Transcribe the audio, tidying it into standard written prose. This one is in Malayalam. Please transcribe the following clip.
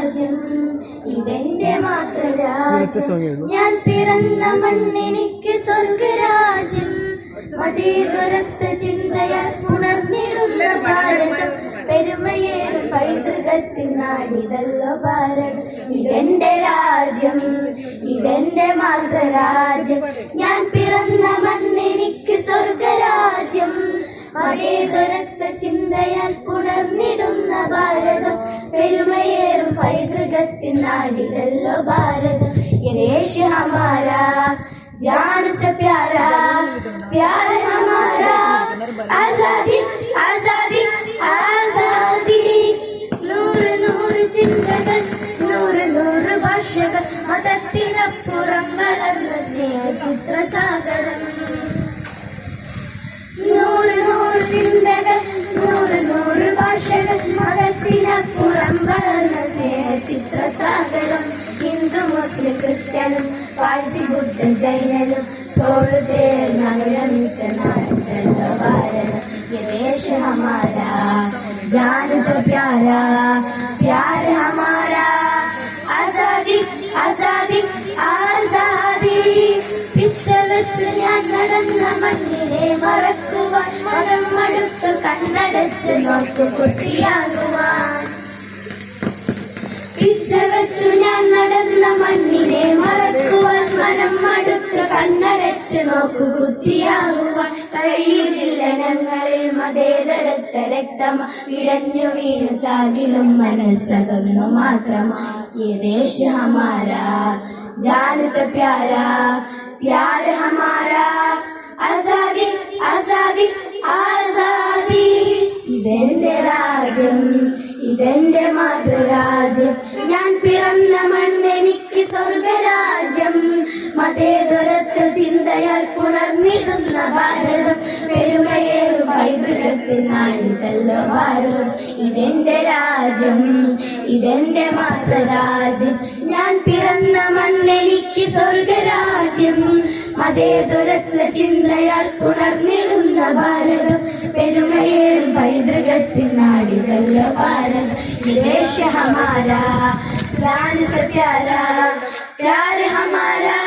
രാജ്യം ഇതെന്റെ മാതൃരാജ്യം ഞാൻ പിറന്ന മണ്ണെനിക്ക് സ്വർഗരാജ്യം മതേതരത്വ ചിന്തയാൽ ഉണർന്നിടുന്ന ഭാരതം പെരുമയേറും പൈതൃകത്തിൻ നാടിതല്ലോ ഭാരതം ഇതെന്റെ രാജ്യം ഇതെന്റെ മാതൃരാജ്യം ഞാൻ പിറന്ന മണ്ണെനിക്ക് സ്വർഗരാജ്യം മതേതരത്വ ചിന്തയാൽ പുണർന്നിടുന്ന ഭാരതം പെരുമയേറും പൈതൃകത്തിൻ നാടിതല്ലോ ഭാരതം ये देश हमारा जान से प्यारा प्यार हमारा आजादी आजादी आजादी നൂറ് നൂറ് ചിന്തകൾ നൂറ് നൂറ് ഭാഷകൾ മതത്തിനപ്പുറം വളർന്ന സ്നേഹചിത്രസാഗരം നൂറ് നൂറ് ചിന്തകൾ നൂറ് നൂറ് ഭാഷകൾ മതത്തിനപ്പുറം വളർന്ന സ്നേഹചിത്രസാഗരം ഹിന്ദു മുസ്ലിം ക്രിസ്ത്യനും പാഴ്സി ബുദ്ധ ജൈനനും തോളു ചേർന്നനുരമിച്ച നാടല്ലോ ഭാരതം ये देश हमारा जान से प्यारा प्यार हमारा आजादी आजादी आजादी പിച്ച വെച്ചു ഞാൻ നടന്ന മണ്ണിനെ മറക്കുവാൻ മനം മടുത്തു കണ്ണടച്ച് നോക്കു കുട്ടിയാകുവാൻ പിച്ച വെച്ചു ഞാൻ നടന്ന മണ്ണിനെ മറക്കുവാൻ മനം മടുത്തു കണ്ണടച്ച് നോക്കു കുട്ടിയാകുവാൻ കഴിയുന്നില്ല ഞങ്ങളിൽ മതേതരത്വ രക്തം വിരഞ്ഞു വീണു ചാകിലും മനസ്സതൊന്നു മാത്രമാ ये देश हमारा जान से प्यारा प्यार हमारा आजादी आजादी आजादी ഇതെന്റെ രാജ്യം ഇതെന്റെ മാതൃരാജ്യം ഞാൻ പിറന്ന മണ്ണെനിക്ക് സ്വർഗരാജ്യം മതേതരത്വ ചിന്തയാൽ പുണർന്നിടുന്ന ഭാരതം പെരുമയേറും പൈതൃകത്തിൻ നാടിതല്ലോ ഭാരതം ഇതെന്റെ രാജ്യം ഇതെന്റെ മാതൃരാജ്യം ഞാൻ പിറന്ന മണ്ണെനിക്ക് സ്വർഗരാജ്യം മതേതരത്വ ചിന്തയാൽ പുണർന്നിടുന്ന ഭാരതം പെരുമയേറും പൈതൃകത്തിൻ നാടിതല്ലോ ഭാരതം देश हमारा जान से प्यारा प्यार हमारा